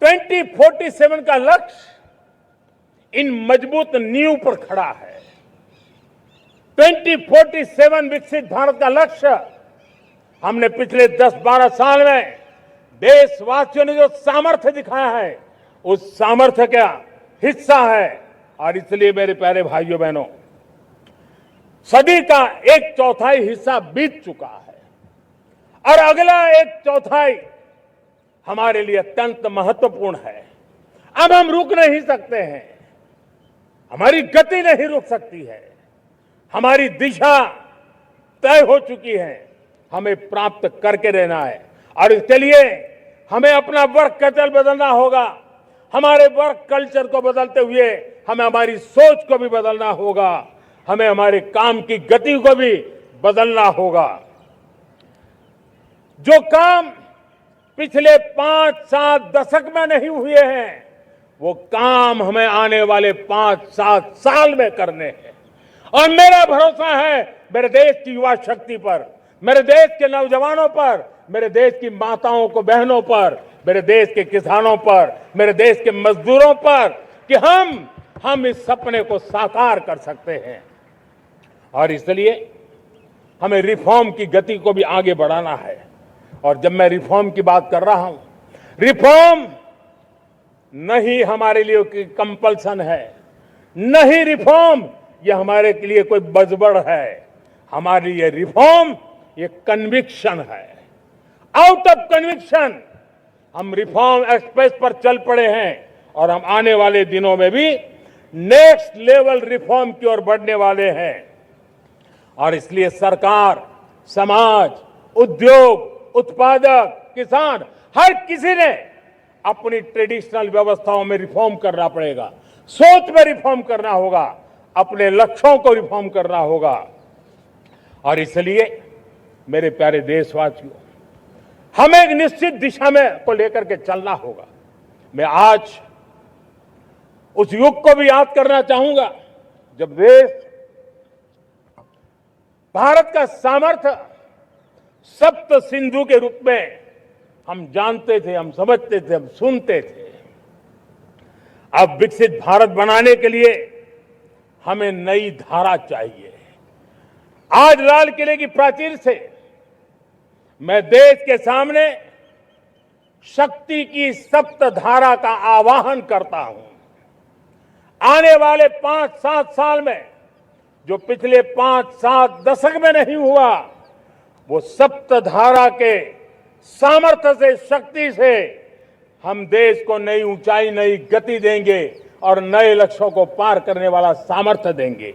2047 का लक्ष्य इन मजबूत नींव पर खड़ा है। 2047 विकसित भारत का लक्ष्य हमने पिछले 10-12 साल में देशवासियों ने जो सामर्थ्य दिखाया है, उस सामर्थ्य का हिस्सा है। और इसलिए मेरे प्यारे भाइयों बहनों, सदी का 1/4 हिस्सा बीत चुका है और अगला 1/4 हमारे लिए अत्यंत महत्वपूर्ण है। अब हम रुक नहीं सकते हैं, हमारी गति नहीं रुक सकती है, हमारी दिशा तय हो चुकी है, हमें प्राप्त करके रहना है। और इसके लिए हमें अपना वर्क कल्चर बदलना होगा। हमारे वर्क कल्चर को बदलते हुए हमें हमारी सोच को भी बदलना होगा, हमें हमारे काम की गति को भी बदलना होगा। जो काम पिछले 5-7 दशक में नहीं हुए हैं, वो काम हमें आने वाले 5-7 साल में करने हैं। और मेरा भरोसा है मेरे देश की युवा शक्ति पर, मेरे देश के नौजवानों पर, मेरे देश की माताओं को बहनों पर, मेरे देश के किसानों पर, मेरे देश के मजदूरों पर कि हम इस सपने को साकार कर सकते हैं। और इसलिए हमें रिफॉर्म की गति को भी आगे बढ़ाना है। और जब मैं रिफॉर्म की बात कर रहा हूं, रिफॉर्म नहीं हमारे लिए कोई कंपल्सन है, नहीं रिफॉर्म ये हमारे के लिए कोई बजबड़ है। हमारे लिए रिफॉर्म ये कन्विक्शन है। आउट ऑफ कन्विक्शन हम रिफॉर्म एक्सप्रेस पर चल पड़े हैं और हम आने वाले दिनों में भी नेक्स्ट लेवल रिफॉर्म की ओर बढ़ने वाले हैं। और इसलिए सरकार, समाज, उद्योग, उत्पादक, किसान, हर किसी ने अपनी ट्रेडिशनल व्यवस्थाओं में रिफॉर्म करना पड़ेगा, सोच में रिफॉर्म करना होगा, अपने लक्ष्यों को रिफॉर्म करना होगा। और इसलिए मेरे प्यारे देशवासियों, हमें एक निश्चित दिशा में को लेकर के चलना होगा। मैं आज उस युग को भी याद करना चाहूंगा जब देश भारत का सामर्थ्य सप्त सिंधु के रूप में हम जानते थे, हम समझते थे, हम सुनते थे। अब विकसित भारत बनाने के लिए हमें नई धारा चाहिए। आज लाल किले की प्राचीर से मैं देश के सामने शक्ति की सप्त धारा का आवाहन करता हूं। आने वाले 5-7 साल में जो पिछले 5-7 दशक में नहीं हुआ, वो सप्त धारा के सामर्थ्य से, शक्ति से हम देश को नई ऊंचाई, नई गति देंगे और नए लक्ष्यों को पार करने वाला सामर्थ्य देंगे।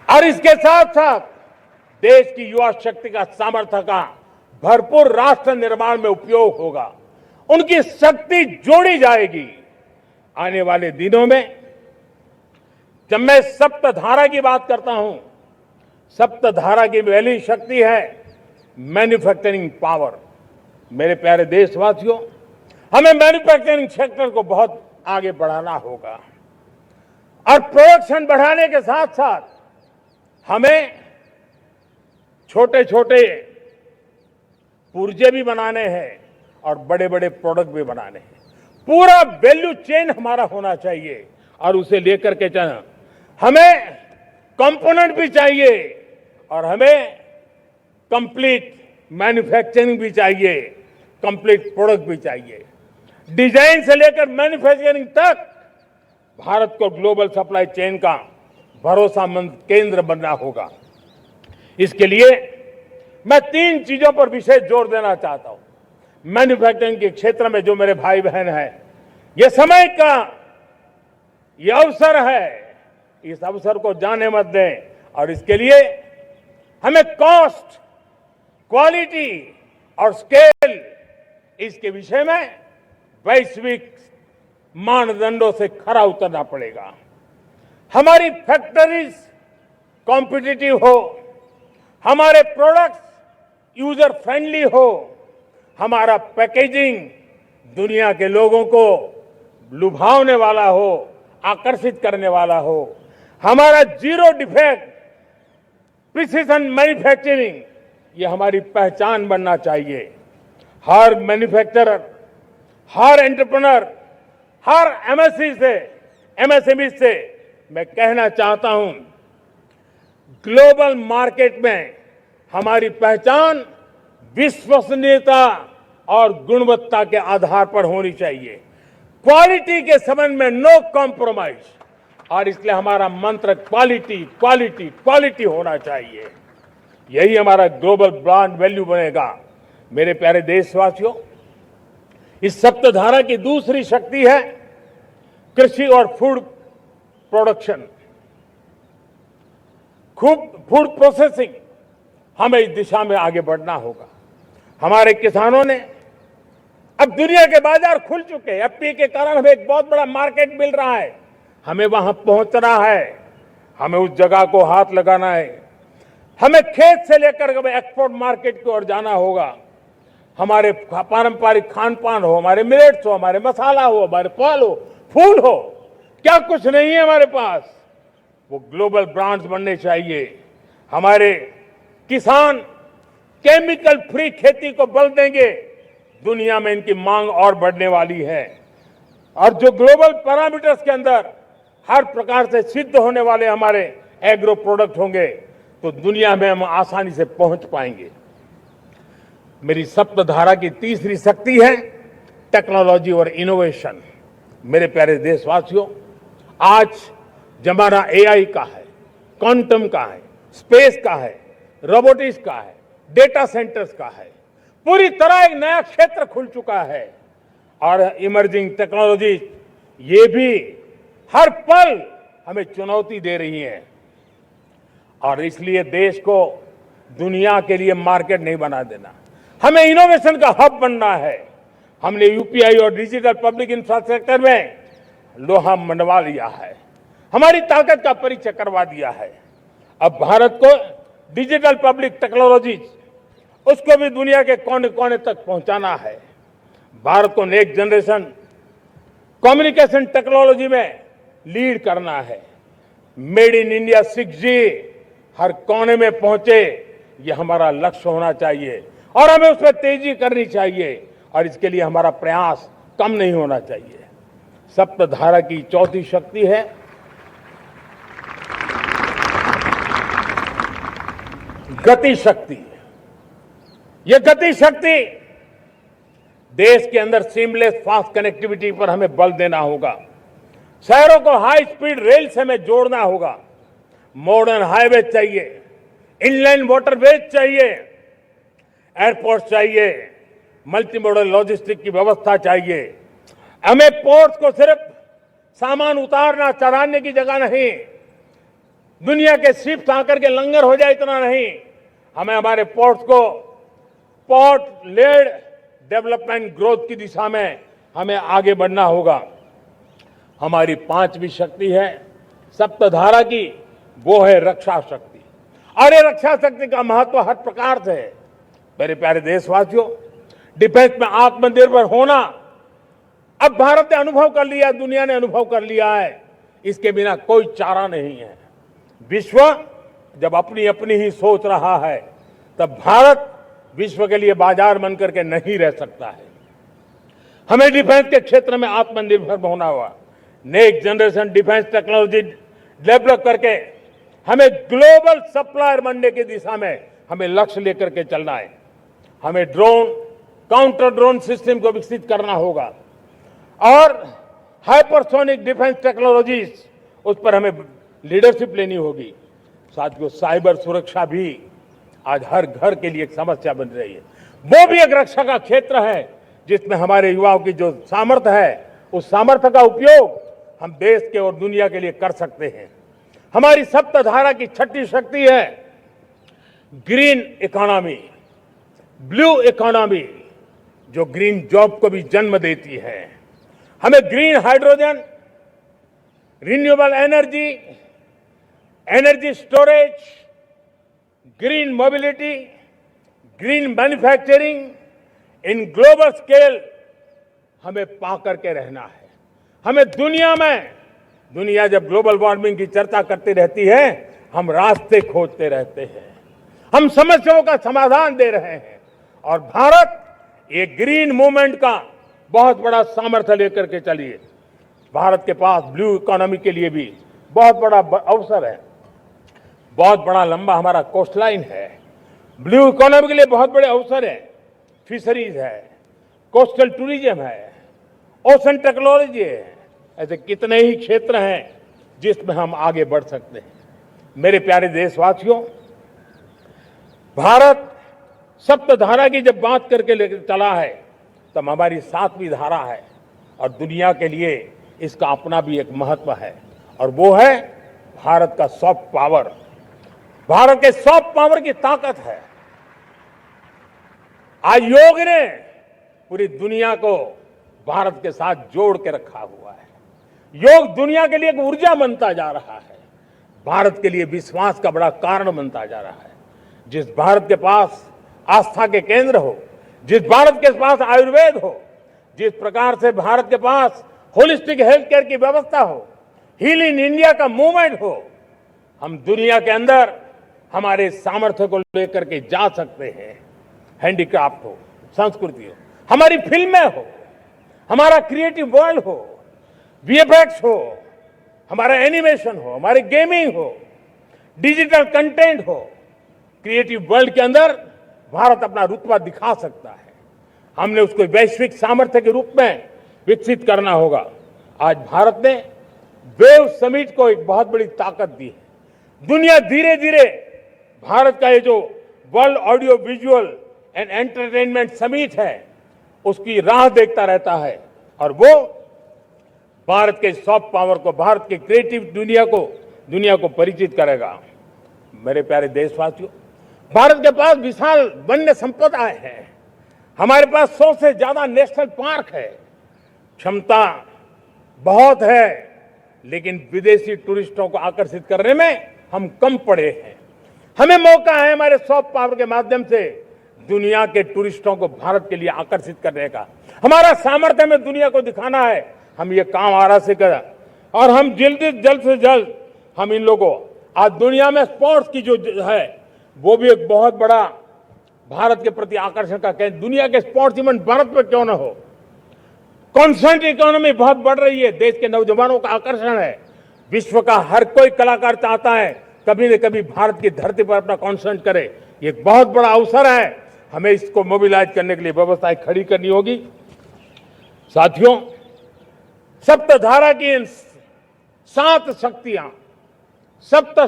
और इसके साथ साथ देश की युवा शक्ति का सामर्थ्य का भरपूर राष्ट्र निर्माण में उपयोग होगा, उनकी शक्ति जोड़ी जाएगी। आने वाले दिनों में जब मैं सप्तधारा की बात करता हूं, सप्तधारा की पहली शक्ति है मैन्युफैक्चरिंग पावर। मेरे प्यारे देशवासियों, हमें मैन्युफैक्चरिंग सेक्टर को बहुत आगे बढ़ाना होगा और प्रोडक्शन बढ़ाने के साथ साथ हमें छोटे छोटे पुर्जे भी बनाने हैं और बड़े बड़े प्रोडक्ट भी बनाने हैं। पूरा वैल्यू चेन हमारा होना चाहिए और उसे लेकर के चलना। हमें कंपोनेंट भी चाहिए और हमें कंप्लीट मैन्युफैक्चरिंग भी चाहिए, कंप्लीट प्रोडक्ट भी चाहिए। डिजाइन से लेकर मैन्युफैक्चरिंग तक भारत को ग्लोबल सप्लाई चेन का भरोसामंद केंद्र बनना होगा। इसके लिए मैं 3 चीजों पर विशेष जोर देना चाहता हूं। मैन्युफैक्चरिंग के क्षेत्र में जो मेरे भाई बहन हैं, ये समय का ये अवसर है, इस अवसर को जाने मत दें। और इसके लिए हमें कॉस्ट, क्वालिटी और स्केल, इसके विषय में वैश्विक मानदंडों से खरा उतरना पड़ेगा। हमारी फैक्ट्रीज कॉम्पिटिटिव हो, हमारे प्रोडक्ट्स यूजर फ्रेंडली हो, हमारा पैकेजिंग दुनिया के लोगों को लुभावने वाला हो, आकर्षित करने वाला हो, हमारा जीरो डिफेक्ट प्रिसिजन मैन्युफैक्चरिंग ये हमारी पहचान बनना चाहिए। हर मैन्युफैक्चरर हर एंटरप्रेन्योर, हर एमएसएमई से मैं कहना चाहता हूं, ग्लोबल मार्केट में हमारी पहचान विश्वसनीयता और गुणवत्ता के आधार पर होनी चाहिए। क्वालिटी के संबंध में नो कॉम्प्रोमाइज, और इसलिए हमारा मंत्र क्वालिटी क्वालिटी क्वालिटी होना चाहिए। यही हमारा ग्लोबल ब्रांड वैल्यू बनेगा। मेरे प्यारे देशवासियों, इस सप्तधारा की दूसरी शक्ति है कृषि और फूड प्रोडक्शन, फूड प्रोसेसिंग। हमें इस दिशा में आगे बढ़ना होगा। हमारे किसानों ने, अब दुनिया के बाजार खुल चुके हैं, एफपीए के कारण हमें एक बहुत बड़ा मार्केट मिल रहा है। हमें वहां पहुंचना है, हमें उस जगह को हाथ लगाना है। हमें खेत से लेकर एक्सपोर्ट मार्केट की ओर जाना होगा। हमारे पारंपरिक खान पान हो, हमारे मिलेट्स हो, हमारे मसाला हो, हमारे फल हो, फूल हो, क्या कुछ नहीं है हमारे पास, वो ग्लोबल ब्रांड्स बनने चाहिए। हमारे किसान केमिकल फ्री खेती को बल देंगे, दुनिया में इनकी मांग और बढ़ने वाली है। और जो ग्लोबल पैरामीटर्स के अंदर हर प्रकार से सिद्ध होने वाले हमारे एग्रो प्रोडक्ट होंगे, तो दुनिया में हम आसानी से पहुंच पाएंगे। मेरी सप्तधारा की तीसरी शक्ति है टेक्नोलॉजी और इनोवेशन। मेरे प्यारे देशवासियों, आज जमाना एआई का है, क्वांटम का है, स्पेस का है, रोबोटिक्स का है, डेटा सेंटर्स का है। पूरी तरह एक नया क्षेत्र खुल चुका है। और इमर्जिंग टेक्नोलॉजी ये भी हर पल हमें चुनौती दे रही है। और इसलिए देश को दुनिया के लिए मार्केट नहीं बना देना, हमें इनोवेशन का हब बनना है। हमने यूपीआई और डिजिटल पब्लिक इंफ्रास्ट्रक्चर में लोहा मनवा लिया है, हमारी ताकत का परिचय करवा दिया है। अब भारत को डिजिटल पब्लिक टेक्नोलॉजी, उसको भी दुनिया के कोने कोने तक पहुंचाना है। भारत को नेक्स्ट जनरेशन कम्युनिकेशन टेक्नोलॉजी में लीड करना है। मेड इन इंडिया 6G हर कोने में पहुंचे, ये हमारा लक्ष्य होना चाहिए और हमें उसमें तेजी करनी चाहिए। और इसके लिए हमारा प्रयास कम नहीं होना चाहिए। सप्तधारा की चौथी शक्ति है गति शक्ति। ये गति शक्ति, देश के अंदर सीमलेस फास्ट कनेक्टिविटी पर हमें बल देना होगा। शहरों को हाई स्पीड रेल से हमें जोड़ना होगा। मॉडर्न हाईवे चाहिए, इनलाइन वाटरवेज चाहिए, एयरपोर्ट चाहिए, मल्टी मॉडल लॉजिस्टिक की व्यवस्था चाहिए। हमें पोर्ट को सिर्फ सामान उतारना चढ़ाने की जगह नहीं, दुनिया के शिप्स आकर के लंगर हो जाए इतना नहीं, हमें हमारे पोर्ट्स को पोर्ट लेड डेवलपमेंट ग्रोथ की दिशा में हमें आगे बढ़ना होगा। हमारी पांचवी शक्ति है सप्तधारा की, वो है रक्षा शक्ति। और ये रक्षा शक्ति का महत्व हर प्रकार से है। मेरे प्यारे देशवासियों, डिफेंस में आत्मनिर्भर होना अब भारत ने अनुभव कर लिया, दुनिया ने अनुभव कर लिया है। इसके बिना कोई चारा नहीं है। विश्व जब अपनी अपनी ही सोच रहा है, तब भारत विश्व के लिए बाजार बन करके नहीं रह सकता है। हमें डिफेंस के क्षेत्र में आत्मनिर्भर होना होगा। Next generation defence technology develop करके हमें ग्लोबल सप्लायर बनने की दिशा में हमें लक्ष्य लेकर के चलना है। हमें ड्रोन, काउंटर ड्रोन सिस्टम को विकसित करना होगा और हाइपरसोनिक डिफेंस टेक्नोलॉजीज, उस पर हमें लीडरशिप लेनी होगी। साथियों, साइबर सुरक्षा भी आज हर घर के लिए एक समस्या बन रही है। वो भी एक रक्षा का क्षेत्र है जिसमें हमारे युवाओं की जो सामर्थ्य है, उस सामर्थ्य का उपयोग हम देश के और दुनिया के लिए कर सकते हैं। हमारी सप्तधारा की छठी शक्ति है ग्रीन इकोनॉमी, ब्लू इकोनॉमी, जो ग्रीन जॉब को भी जन्म देती है। हमें green hydrogen, renewable energy, energy storage, green mobility, green manufacturing in global scale हमें पा करके रहना है। हमें दुनिया जब ग्लोबल वार्मिंग की चर्चा करती रहती है, हम रास्ते खोजते रहते हैं, हम समस्याओं का समाधान दे रहे हैं। और भारत एक ग्रीन मूवमेंट का बहुत बड़ा सामर्थ्य लेकर के चलिए। भारत के पास ब्लू इकोनॉमी के लिए भी बहुत बड़ा अवसर है। बहुत बड़ा लंबा हमारा कोस्ट लाइन है। ब्लू इकोनॉमी के लिए बहुत बड़े अवसर है। फिशरीज है, कोस्टल टूरिज्म है, ओशन टेक्नोलॉजी है। ऐसे कितने ही क्षेत्र हैं जिसमें हम आगे बढ़ सकते हैं। मेरे प्यारे देशवासियों, भारत सप्तधारा की जब बात करके लेकर चला है तब हमारी 7वीं धारा है और दुनिया के लिए इसका अपना भी एक महत्व है और वो है भारत का सॉफ्ट पावर। भारत के सॉफ्ट पावर की ताकत है। आज योग ने पूरी दुनिया को भारत के साथ जोड़ के रखा हुआ है। योग दुनिया के लिए एक ऊर्जा बनता जा रहा है। भारत के लिए विश्वास का बड़ा कारण बनता जा रहा है। जिस भारत के पास आस्था के केंद्र हो, जिस भारत के पास आयुर्वेद हो, जिस प्रकार से भारत के पास होलिस्टिक हेल्थ केयर की व्यवस्था हो, हील इन इंडिया का मूवमेंट हो, हम दुनिया के अंदर हमारे सामर्थ्य को लेकर के जा सकते हैं। हैंडीक्राफ्ट हो, संस्कृति हो, हमारी फिल्में हो, हमारा क्रिएटिव वर्ल्ड हो, वीएफएक्स हो, हमारा एनिमेशन हो, हमारी गेमिंग हो, डिजिटल कंटेंट हो, क्रिएटिव वर्ल्ड के अंदर भारत अपना रुतबा दिखा सकता है। हमने उसको वैश्विक सामर्थ्य के रूप में विकसित करना होगा। आज भारत ने वेव समिट को एक बहुत बड़ी ताकत दी है। दुनिया धीरे धीरे भारत का ये जो world audio visual and entertainment summit है उसकी राह देखता रहता है और वो भारत के सॉफ्ट पावर को, भारत के क्रिएटिव दुनिया को परिचित करेगा। मेरे प्यारे देशवासियों, भारत के पास विशाल वन्य संपदा है। हमारे पास 100 से ज्यादा नेशनल पार्क है। क्षमता बहुत है, लेकिन विदेशी टूरिस्टों को आकर्षित करने में हम कम पड़े हैं। हमें मौका है हमारे सॉफ्ट पावर के माध्यम से दुनिया के टूरिस्टों को भारत के लिए आकर्षित करने का। हमारा सामर्थ्य में दुनिया को दिखाना है। हम ये काम आरा से करें और हम जल्द से जल्द हम इन लोगों, आज दुनिया में स्पोर्ट्स की जो है वो भी एक बहुत बड़ा भारत के प्रति आकर्षण का केंद्र। दुनिया के स्पोर्ट्स इवेंट भारत में क्यों ना हो। कॉन्स्टेंट इकोनॉमी बहुत बढ़ रही है। देश के नौजवानों का आकर्षण है। विश्व का हर कोई कलाकार चाहता है कभी न कभी भारत की धरती पर अपना कॉन्सर्ट करे। ये एक बहुत बड़ा अवसर है। हमें इसको मोबिलाइज करने के लिए व्यवस्थाएं खड़ी करनी होगी। साथियों, सप्तधारा की इन 7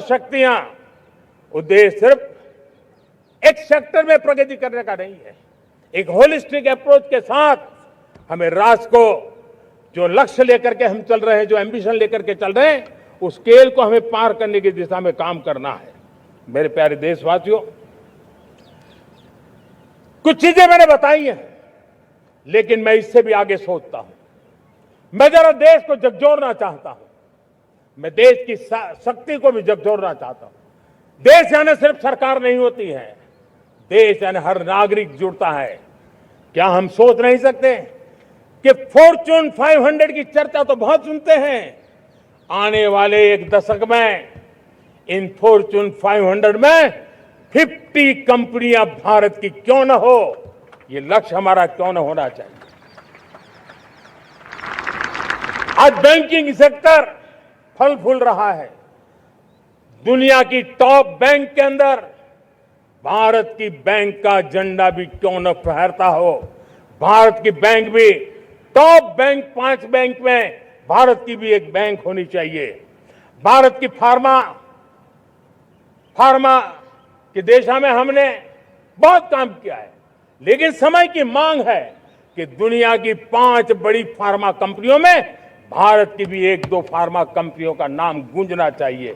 शक्तियां उद्देश्य सिर्फ एक सेक्टर में प्रगति करने का नहीं है। एक होलिस्टिक अप्रोच के साथ हमें राष्ट्र को जो लक्ष्य लेकर के हम चल रहे हैं, जो एम्बिशन लेकर के चल रहे हैं, उस स्केल को हमें पार करने की दिशा में काम करना है। मेरे प्यारे देशवासियों, कुछ चीजें मैंने बताई हैं, लेकिन मैं इससे भी आगे सोचता हूं। मैं जरा देश को झकझोरना चाहता हूं। मैं देश की शक्ति को भी झकझोरना चाहता हूं। देश यानी सिर्फ सरकार नहीं होती है। देश यानी हर नागरिक जुड़ता है। क्या हम सोच नहीं सकते कि फॉर्च्यून 500 की चर्चा तो बहुत सुनते हैं। आने वाले एक दशक में इन फॉर्च्यून 500 में 50 कंपनियां भारत की क्यों न हो, ये लक्ष्य हमारा क्यों न होना चाहिए। आज बैंकिंग सेक्टर फल फूल रहा है। दुनिया की टॉप बैंक के अंदर भारत की बैंक का झंडा भी क्यों न फहरता हो। भारत की बैंक भी टॉप बैंक 5 बैंक में भारत की भी एक बैंक होनी चाहिए। भारत की फार्मा की दिशा में हमने बहुत काम किया है, लेकिन समय की मांग है कि दुनिया की 5 बड़ी फार्मा कंपनियों में भारत की भी 1-2 फार्मा कंपनियों का नाम गूंजना चाहिए।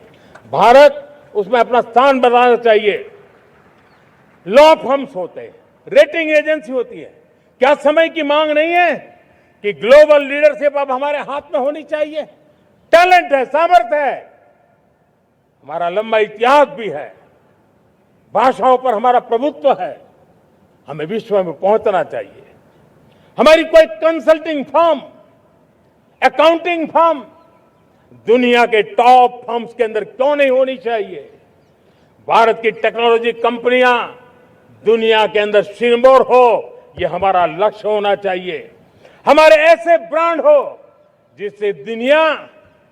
भारत उसमें अपना स्थान बनाना चाहिए। लॉ फर्म्स होते हैं, रेटिंग एजेंसी होती है। क्या समय की मांग नहीं है कि ग्लोबल लीडरशिप अब हमारे हाथ में होनी चाहिए। टैलेंट है, सामर्थ्य है, हमारा लंबा इतिहास भी है, भाषाओं पर हमारा प्रभुत्व है। हमें विश्व में पहुंचना चाहिए। हमारी कोई कंसल्टिंग फर्म, अकाउंटिंग फर्म दुनिया के टॉप फर्म्स के अंदर क्यों नहीं होनी चाहिए। भारत की टेक्नोलॉजी कंपनियां दुनिया के अंदर सिरमौर हो, यह हमारा लक्ष्य होना चाहिए। हमारे ऐसे ब्रांड हो जिससे दुनिया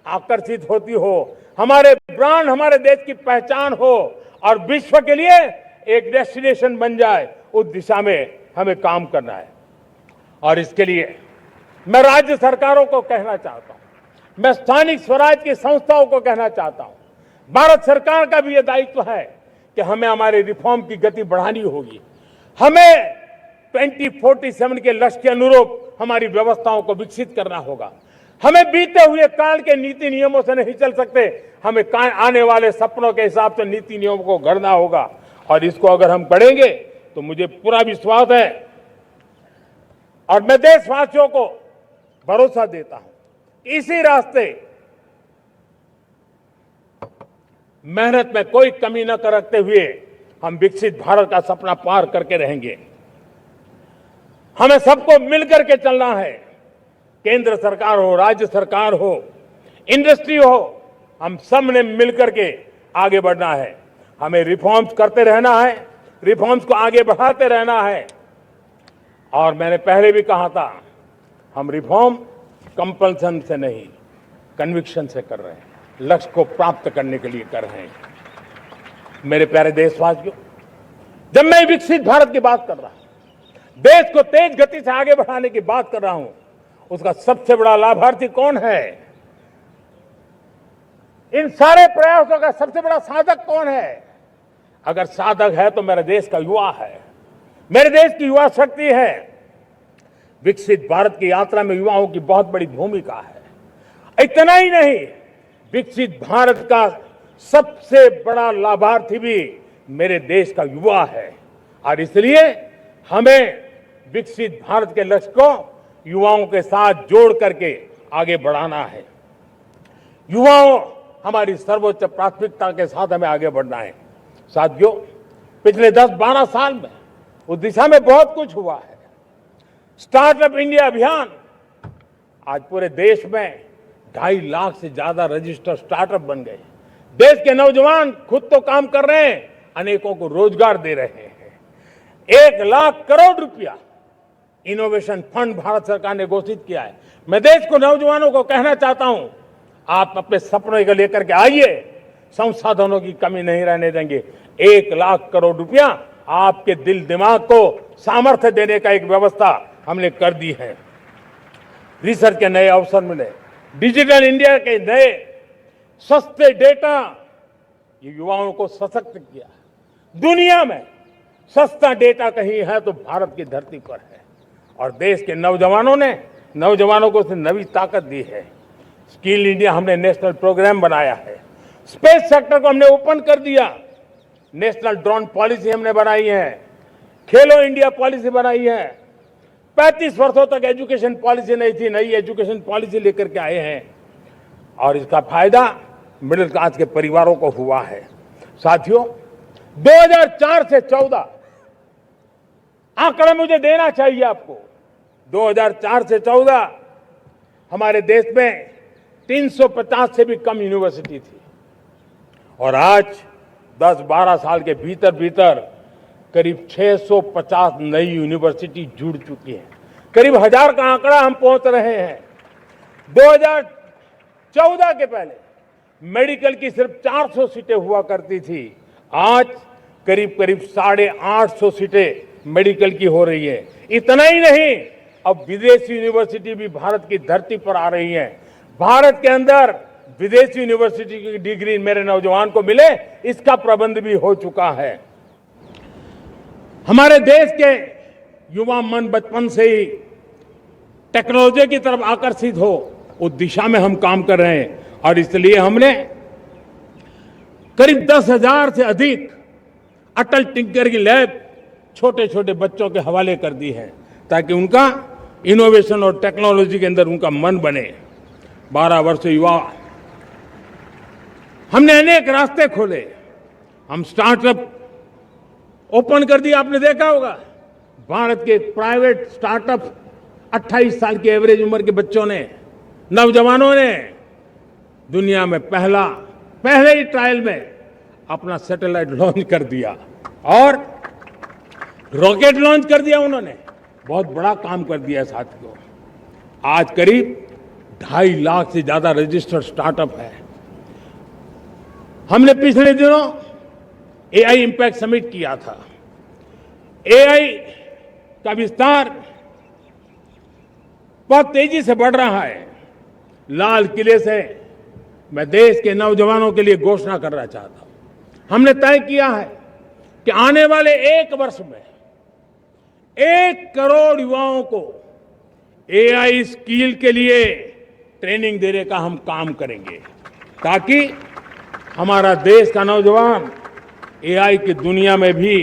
आकर्षित होती हो, हमारे ब्रांड हमारे देश की पहचान हो और विश्व के लिए एक डेस्टिनेशन बन जाए, उस दिशा में हमें काम करना है। और इसके लिए मैं राज्य सरकारों को कहना चाहता हूं, मैं स्थानिक स्वराज की संस्थाओं को कहना चाहता हूं, भारत सरकार का भी यह दायित्व है कि हमें हमारे रिफॉर्म की गति बढ़ानी होगी। हमें 2047 के लक्ष्य के अनुरूप हमारी व्यवस्थाओं को विकसित करना होगा। हमें बीते हुए काल के नीति नियमों से नहीं चल सकते, हमें आने वाले सपनों के हिसाब से नीति नियमों को गढ़ना होगा। और इसको अगर हम करेंगे तो मुझे पूरा विश्वास है और मैं देशवासियों को भरोसा देता हूं, इसी रास्ते मेहनत में कोई कमी न करते हुए हम विकसित भारत का सपना पार करके रहेंगे। हमें सबको मिलकर के चलना है, केंद्र सरकार हो, राज्य सरकार हो, इंडस्ट्री हो, हम सब ने मिलकर के आगे बढ़ना है। हमें रिफॉर्म्स करते रहना है, रिफॉर्म्स को आगे बढ़ाते रहना है। और मैंने पहले भी कहा था, हम रिफॉर्म कंपल्सन से नहीं, कन्विक्शन से कर रहे हैं, लक्ष्य को प्राप्त करने के लिए कर रहे हैं। मेरे प्यारे देशवासियों, जब मैं विकसित भारत की बात कर रहा हूं, देश को तेज गति से आगे बढ़ाने की बात कर रहा हूं, उसका सबसे बड़ा लाभार्थी कौन है? इन सारे प्रयासों का सबसे बड़ा साधक कौन है? अगर साधक है तो मेरे देश का युवा है, मेरे देश की युवा शक्ति है। विकसित भारत की यात्रा में युवाओं की बहुत बड़ी भूमिका है। इतना ही नहीं, विकसित भारत का सबसे बड़ा लाभार्थी भी मेरे देश का युवा है। और इसलिए हमें विकसित भारत के लक्ष्य को युवाओं के साथ जोड़ करके आगे बढ़ाना है। युवाओं हमारी सर्वोच्च प्राथमिकता के साथ हमें आगे बढ़ना है। साथियों, पिछले 10-12 साल में उस दिशा में बहुत कुछ हुआ है। स्टार्टअप इंडिया अभियान, आज पूरे देश में 2.5 लाख से ज्यादा रजिस्टर्ड स्टार्टअप बन गए। देश के नौजवान खुद तो काम कर रहे हैं, अनेकों को रोजगार दे रहे हैं। 1 लाख करोड़ रुपया इनोवेशन फंड भारत सरकार ने घोषित किया है। मैं देश को, नौजवानों को कहना चाहता हूं, आप अपने सपनों को लेकर के आइए, संसाधनों की कमी नहीं रहने देंगे। 1 लाख करोड़ रुपया आपके दिल दिमाग को सामर्थ्य देने का एक व्यवस्था हमने कर दी है। रिसर्च के नए अवसर मिले, डिजिटल इंडिया के नए सस्ते डेटा, ये युवाओं को सशक्त किया। दुनिया में सस्ता डेटा कहीं है तो भारत की धरती पर है। और देश के नौजवानों को उसने नई ताकत दी है। स्किल इंडिया हमने नेशनल प्रोग्राम बनाया है। स्पेस सेक्टर को हमने ओपन कर दिया। नेशनल ड्रोन पॉलिसी हमने बनाई है। खेलो इंडिया पॉलिसी बनाई है। 35 वर्षों तक एजुकेशन पॉलिसी नहीं थी, नई एजुकेशन पॉलिसी लेकर के आए हैं। और इसका फायदा मिडिल क्लास के परिवारों को हुआ है। साथियों, 2004 से 14 आंकड़ा मुझे देना चाहिए आपको। 2004 से 14 हमारे देश में 350 से भी कम यूनिवर्सिटी थी और आज 10-12 साल के भीतर करीब 650 नई यूनिवर्सिटी जुड़ चुकी है। करीब 1000 का आंकड़ा हम पहुंच रहे हैं। 2014 के पहले मेडिकल की सिर्फ 400 सीटें हुआ करती थी, आज करीब 850 सीटें मेडिकल की हो रही है। इतना ही नहीं, अब विदेशी यूनिवर्सिटी भी भारत की धरती पर आ रही है। भारत के अंदर विदेशी यूनिवर्सिटी की डिग्री मेरे नौजवान को मिले, इसका प्रबंध भी हो चुका है। हमारे देश के युवा मन बचपन से ही टेक्नोलॉजी की तरफ आकर्षित हो, उस दिशा में हम काम कर रहे हैं। और इसलिए हमने करीब 10,000 से अधिक अटल टिंकरिंग लैब छोटे छोटे बच्चों के हवाले कर दी है, ताकि उनका इनोवेशन और टेक्नोलॉजी के अंदर उनका मन बने। 12 वर्ष युवा, हमने अनेक रास्ते खोले। हम स्टार्टअप ओपन कर दिया, आपने देखा होगा। भारत के प्राइवेट स्टार्टअप 28 साल की एवरेज उम्र के बच्चों ने, नौजवानों ने दुनिया में पहले ही ट्रायल में अपना सैटेलाइट लॉन्च कर दिया और रॉकेट लॉन्च कर दिया। उन्होंने बहुत बड़ा काम कर दिया साथियों। आज करीब 2.5 लाख से ज्यादा रजिस्टर्ड स्टार्टअप है। हमने पिछले दिनों एआई इंपैक्ट समिट किया था। एआई का विस्तार बहुत तेजी से बढ़ रहा है। लाल किले से मैं देश के नौजवानों के लिए घोषणा करना चाहता हूं। हमने तय किया है कि आने वाले 1 वर्ष में 1 करोड़ युवाओं को एआई स्किल के लिए ट्रेनिंग देने का हम काम करेंगे, ताकि हमारा देश का नौजवान एआई की दुनिया में भी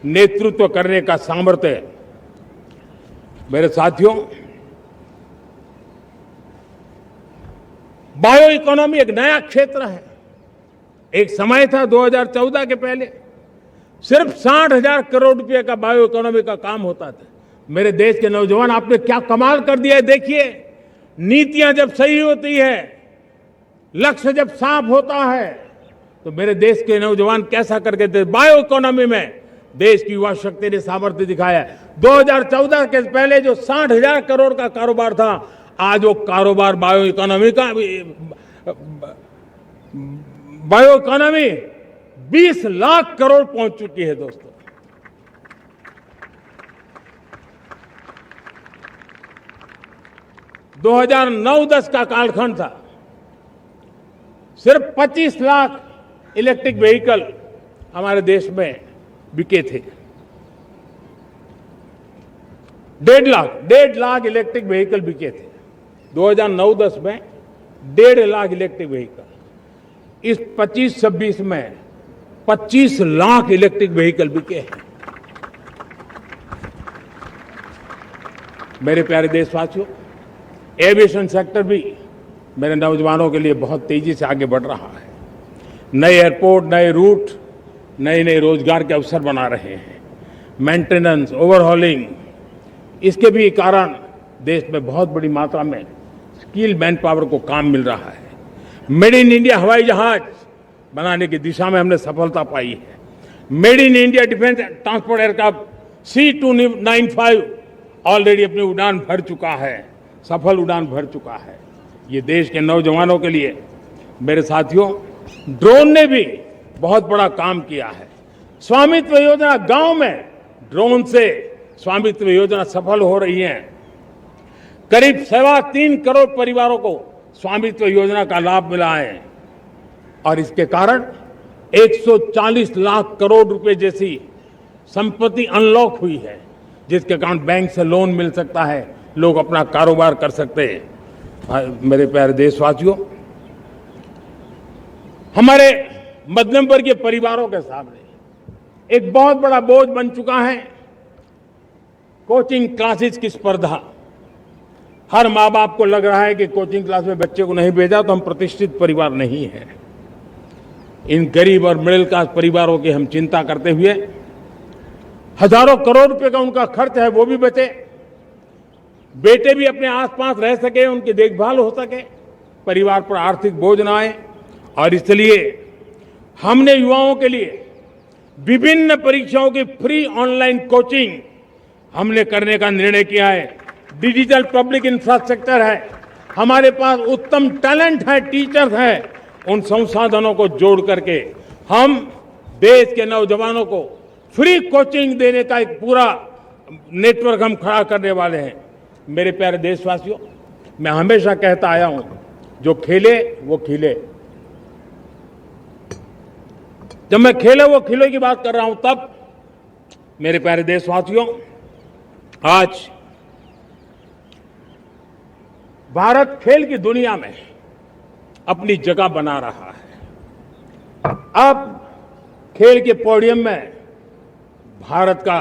नेतृत्व करने का सामर्थ्य। मेरे साथियों, बायो इकोनॉमी एक नया क्षेत्र है। एक समय था 2014 के पहले सिर्फ 60,000 करोड़ रुपए का बायो इकोनॉमी का काम होता था। मेरे देश के नौजवान, आपने क्या कमाल कर दिया है। देखिए, नीतियां जब सही होती है, लक्ष्य जब साफ होता है, तो मेरे देश के नौजवान कैसा करके थे। बायो इकोनॉमी में देश की युवा शक्ति ने सामर्थ्य दिखाया है। 2014 के पहले जो 60,000 करोड़ का कारोबार था, आज वो कारोबार बायो इकोनॉमी 20 लाख करोड़ पहुंच चुकी है। दोस्तों, दो 2009-10 का कालखंड था, सिर्फ 25 लाख इलेक्ट्रिक व्हीकल हमारे देश में बिके थे। 1.5 लाख इलेक्ट्रिक व्हीकल बिके थे 2009-10 में। 1.5 लाख इलेक्ट्रिक व्हीकल। इस 25-26 में 25 लाख इलेक्ट्रिक व्हीकल बिके हैं। मेरे प्यारे देशवासियों, एविएशन सेक्टर भी मेरे नौजवानों के लिए बहुत तेजी से आगे बढ़ रहा है। नए एयरपोर्ट, नए रूट, नए नए रोजगार के अवसर बना रहे हैं। मेंटेनेंस, ओवरहॉलिंग, इसके भी कारण देश में बहुत बड़ी मात्रा में स्किल मैन पावर को काम मिल रहा है। मेड इन इंडिया हवाई जहाज बनाने की दिशा में हमने सफलता पाई है। Made in India defence transport aircraft C295 already अपनी उड़ान भर चुका है, सफल उड़ान भर चुका है। ये देश के नौजवानों के लिए, मेरे साथियों, ड्रोन ने भी बहुत बड़ा काम किया है। स्वामित्व योजना, गांव में ड्रोन से स्वामित्व योजना सफल हो रही है। करीब 3.25 करोड़ परिवारों को स्वामित्व योजना का लाभ मिला है और इसके कारण 140 लाख करोड़ रुपए जैसी संपत्ति अनलॉक हुई है, जिसके कारण बैंक से लोन मिल सकता है, लोग अपना कारोबार कर सकते हैं। मेरे प्यारे देशवासियों, हमारे मध्यम वर्गीय परिवारों के सामने एक बहुत बड़ा बोझ बन चुका है कोचिंग क्लासेस की स्पर्धा। हर माँ बाप को लग रहा है कि कोचिंग क्लास में बच्चे को नहीं भेजा तो हम प्रतिष्ठित परिवार नहीं है। इन गरीब और मिडिल क्लास परिवारों की हम चिंता करते हुए हजारों करोड़ रुपए का उनका खर्च है वो भी बचे, बेटे भी अपने आसपास रह सके, उनकी देखभाल हो सके, परिवार पर आर्थिक बोझ ना आए। और इसलिए हमने युवाओं के लिए विभिन्न परीक्षाओं की फ्री ऑनलाइन कोचिंग हमने करने का निर्णय किया है। डिजिटल पब्लिक इंफ्रास्ट्रक्चर है, हमारे पास उत्तम टैलेंट है, टीचर्स हैं। उन संसाधनों को जोड़ करके हम देश के नौजवानों को फ्री कोचिंग देने का एक पूरा नेटवर्क हम खड़ा करने वाले हैं। मेरे प्यारे देशवासियों, मैं हमेशा कहता आया हूं, जो खेले वो खिले। जब मैं खेले वो खिले की बात कर रहा हूं, तब मेरे प्यारे देशवासियों, आज भारत खेल की दुनिया में अपनी जगह बना रहा है। अब खेल के पोडियम में भारत का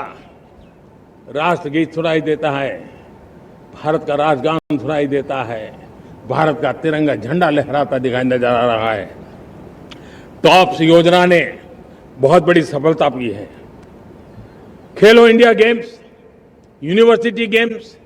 राष्ट्रगीत सुनाई देता है, भारत का राष्ट्रगान सुनाई देता है, भारत का तिरंगा झंडा लहराता दिखाई नजर आ रहा है। टॉप्स योजना ने बहुत बड़ी सफलता पाई है। खेलो इंडिया गेम्स, यूनिवर्सिटी गेम्स,